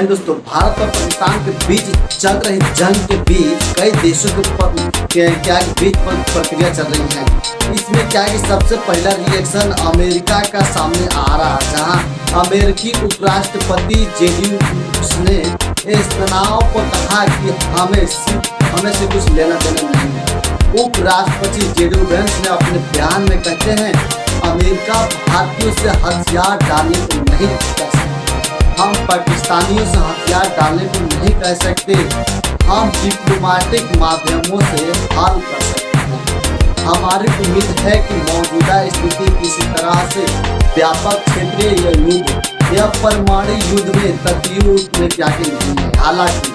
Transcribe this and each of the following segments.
बहन दोस्तों, भारत और पाकिस्तान के बीच चल रही जंग के बीच कई देशों के बीच प्रक्रिया चल रही है। इसमें क्या है कि सबसे पहला रिएक्शन अमेरिका का सामने आ रहा है, जहां अमेरिकी उपराष्ट्रपति जेडी ने इस तनाव को कहा कि हमें से कुछ लेना देना नहीं है। उपराष्ट्रपति जेडी वेंस ने अपने बयान में कहते हैं, अमेरिका भारतीयों से हथियार डालने को नहीं कर सकता, हम पाकिस्तानियों से हथियार डालने को नहीं कह सकते, हम डिप्लोमेटिक माध्यमों से हल कर सकते हैं। हमारी उम्मीद है कि मौजूदा स्थिति किसी तरह से व्यापक क्षेत्रीय युद्ध या परमाणु युद्ध में तब्दील में जाके नहीं है। हालांकि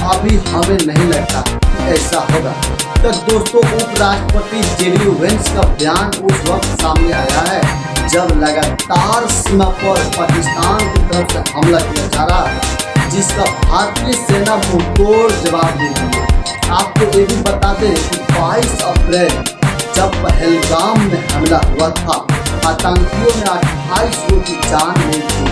अभी हमें नहीं लगता कि ऐसा होगा। तो दोस्तों, उपराष्ट्रपति जेडी वेंस का बयान उस वक्त सामने आया है जब लगातार सीमा पर पाकिस्तान की तरफ से हमला किया जा रहा है, जिसका भारतीय सेना मुंहतोड़ जवाब दे रही है। आपको ये भी बता दें कि 22 अप्रैल जब पहलगाम में हमला हुआ था, आतंकियों ने 28 लोगों की जान ली थी।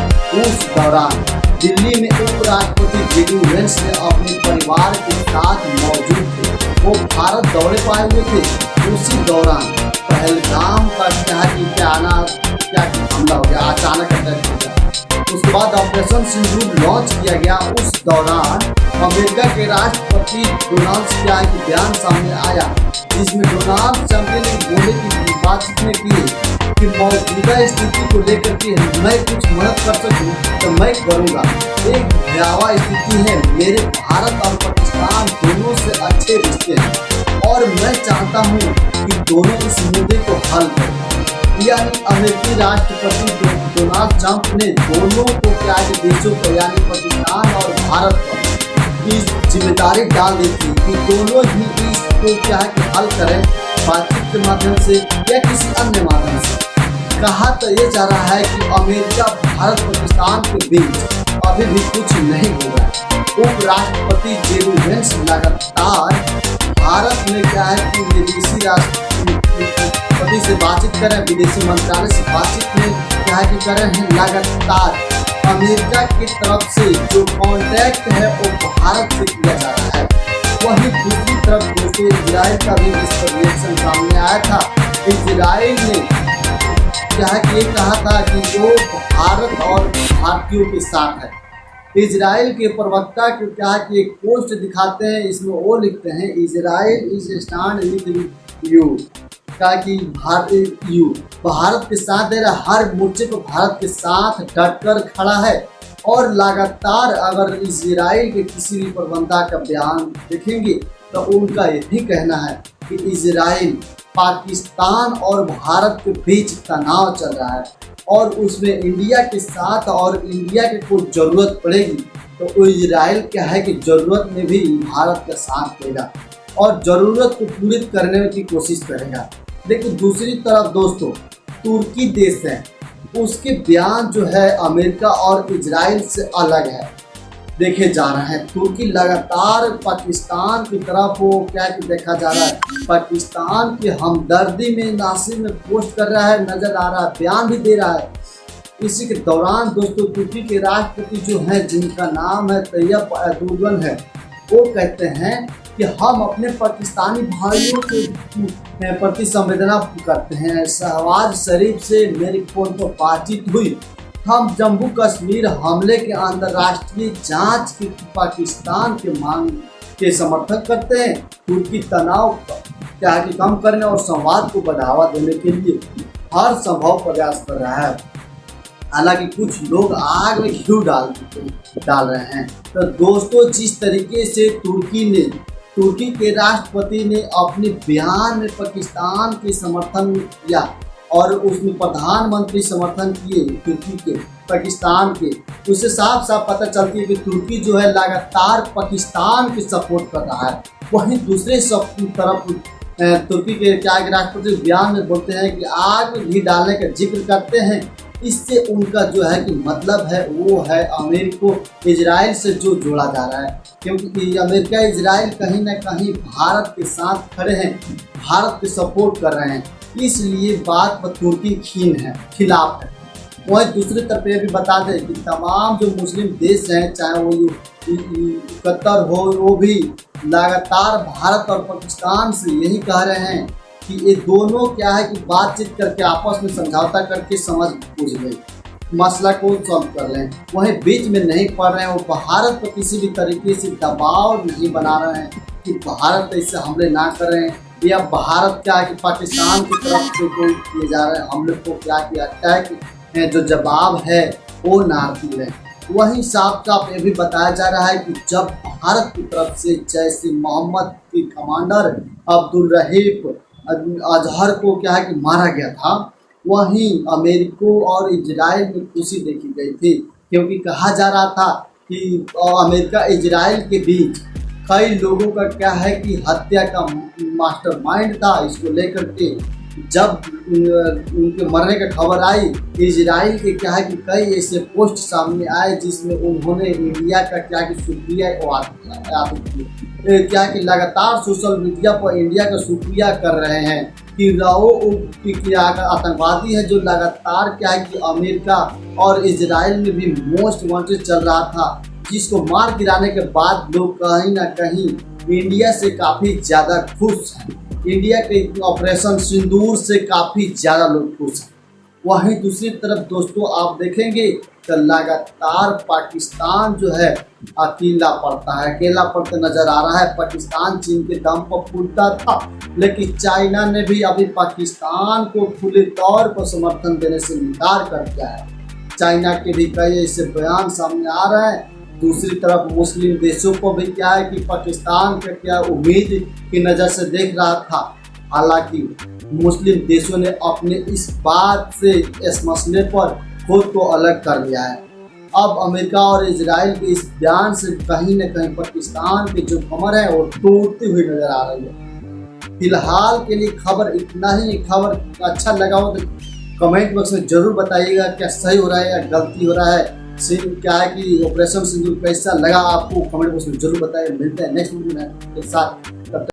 उस दौरान दिल्ली में उपराष्ट्रपति जेडी वेंस ने अपने परिवार के साथ मौजूद थे। वो भारत दौरे पाए हुए थे। उसी दौरान पहलगाम का क्या हमला हो गया, अचानक अटैक हो गया। उसके बाद ऑपरेशन सिंदूर लॉन्च किया गया। उस दौरान अमेरिका के राष्ट्रपति डोनाल्ड ट्रंप का बयान सामने आया, जिसमें डोनाल्ड ट्रंप ने बोले की बातचीत में की कि मौजूदा स्थिति को लेकर के मैं कुछ मदद कर सकूं तो मैं करूंगा। एक भयावह स्थिति है, मेरे भारत और पाकिस्तान दोनों से अच्छे रिश्ते हैं और मैं चाहता हूं कि दोनों इस मुद्दे को हल करें। यानी अमेरिकी राष्ट्रपति डोनाल्ड ट्रंप ने दोनों को देशों को यानी पाकिस्तान और भारत पर इस जिम्मेदारी डाल दी थी कि दोनों ही इसको हल करें, बातचीत के माध्यम से या किसी अन्य माध्यम से। कहा तो ये जा रहा है कि अमेरिका भारत पाकिस्तान के बीच अभी भी कुछ नहीं हो रहा है। उपराष्ट्रपति जेडी वेंस लगातार भारत में कि विदेशी राष्ट्रपति से बातचीत करें, विदेशी मंत्रालय से बातचीत में कर रहे हैं। लगातार अमेरिका की तरफ से जो कॉन्टैक्ट है वो भारत से किया जा रहा है। वहीं दूसरी तरफ दोस्तों, इजराइल का भी इस पर रिएक्शन सामने आया था। इजराइल ने ये कहा था कि वो भारत और भारतीयों के साथ है। इजराइल के प्रवक्ता को एक पोस्ट दिखाते हैं, इसमें वो लिखते हैं, Israel is stand with you, कि भारत के साथ दे रहा, हर मोर्चे पर भारत के साथ डटकर खड़ा है। और लगातार अगर इजराइल के किसी भी प्रबंधक का बयान देखेंगे तो उनका यही कहना है कि इजराइल पाकिस्तान और भारत के बीच तनाव चल रहा है और उसमें इंडिया के साथ और इंडिया की कोई ज़रूरत पड़ेगी तो इजराइल कि ज़रूरत में भी भारत का साथ देगा और ज़रूरत को पूरी करने की कोशिश करेगा। लेकिन दूसरी तरफ दोस्तों, तुर्की देश है, उसके बयान जो है अमेरिका और इजराइल से अलग है देखे जा रहे हैं। तुर्की लगातार पाकिस्तान की तरफ वो देखा जा रहा है, पाकिस्तान की हमदर्दी में नासिर में पोस्ट कर रहा है, नजर आ रहा है, बयान भी दे रहा है। इसी के दौरान दोस्तों, तुर्की के राष्ट्रपति जो हैं, जिनका नाम है तैयब एर्दोगन है, वो कहते हैं कि हम अपने पाकिस्तानी भाइयों के प्रति संवेदना करते हैं। शहबाज शरीफ से मेरी फोन पर बातचीत हुई। हम जम्मू कश्मीर हमले के अंतर्राष्ट्रीय जांच की पाकिस्तान के मांग के समर्थन करते हैं। तुर्की तनाव कम करने और संवाद को बढ़ावा देने के लिए हर संभव प्रयास कर रहा है। हालांकि कुछ लोग आग में घी डाल रहे हैं। तो दोस्तों, जिस तरीके से तुर्की के राष्ट्रपति ने अपने बयान में पाकिस्तान के समर्थन किया और उसमें प्रधानमंत्री समर्थन किए तुर्की के, पाकिस्तान के, उससे साफ साफ पता चलती है कि तुर्की जो है लगातार पाकिस्तान की सपोर्ट कर रहा है। वहीं दूसरे तरफ तुर्की के राष्ट्रपति बयान में बोलते हैं कि आग में घी डालने का जिक्र करते हैं। इससे उनका जो है कि मतलब है वो है अमेरिका इजराइल से जो जोड़ा जा रहा है, क्योंकि अमेरिका इजराइल कहीं ना कहीं भारत के साथ खड़े हैं, भारत के सपोर्ट कर रहे हैं, इसलिए बात पर तुर्की खिलाफ है। वहीं दूसरी तरफ ये भी बता दें कि तमाम जो मुस्लिम देश हैं, चाहे वो कतर हो, वो भी लगातार भारत और पाकिस्तान से यही कह रहे हैं कि ये दोनों क्या है कि बातचीत करके आपस में समझौता करके समझ बूझ गए, मसला को सॉल्व कर लें। वहीं बीच में नहीं पड़ रहे हैं, वो भारत पर किसी भी तरीके से दबाव नहीं बना रहे हैं कि भारत ऐसे हमले ना करें, या भारत क्या है कि पाकिस्तान की तरफ से कोई किए जा रहे हैं हमले को क्या किया अटैक जो जवाब है वो ना दिए। वहीं साफ साफ ये भी बताया जा रहा है कि जब भारत की तरफ से जैश ए मोहम्मद के कमांडर अब्दुल रहीफ अजहर को क्या है कि मारा गया था, वहीं अमेरिका और इजराइल में खुशी देखी गई थी, क्योंकि कहा जा रहा था कि अमेरिका इजराइल के बीच कई लोगों का क्या है कि हत्या का मास्टरमाइंड था। इसको लेकर के जब उनके मरने का खबर आई, इजराइल के क्या है कि कई ऐसे पोस्ट सामने आए जिसमें उन्होंने इंडिया का क्या कि शुक्रिया क्या कि लगातार सोशल मीडिया पर इंडिया का शुक्रिया कर रहे हैं कि राओ की आतंकवादी है जो लगातार क्या है कि अमेरिका और इजराइल में भी मोस्ट वांटेड चल रहा था, जिसको मार गिराने के बाद लोग कहीं ना कहीं इंडिया से काफ़ी ज़्यादा खुश हैं। इंडिया के ऑपरेशन सिंदूर से काफ़ी ज़्यादा लोग खुश हैं। वहीं दूसरी तरफ दोस्तों आप देखेंगे तो लगातार पाकिस्तान जो है अकेला पड़ते नजर आ रहा है। पाकिस्तान चीन के दम पर फूलता था, लेकिन चाइना ने भी अभी पाकिस्तान को खुले तौर पर समर्थन देने से इनकार कर दिया है। चाइना के भी कई ऐसे बयान सामने आ रहे हैं। दूसरी तरफ मुस्लिम देशों को भी क्या है कि पाकिस्तान का क्या उम्मीद की नज़र से देख रहा था। हालांकि मुस्लिम देशों ने अपने इस बात से इस मसले पर खुद को अलग कर लिया है। अब अमेरिका और इजराइल के इस बयान से कहीं न कहीं पाकिस्तान की जो कमर है वो टूटती हुई नजर आ रही है। फिलहाल के लिए खबर इतना ही। खबर अच्छा लगा हो तो कमेंट बॉक्स में जरूर बताइएगा क्या सही हो रहा है या गलती हो रहा है। क्या है कि ऑपरेशन सिंदूर कैसा लगा आपको, कमेंट बॉक्स में जरूर बताइए। मिलते हैं नेक्स्ट वीडियो में के साथ।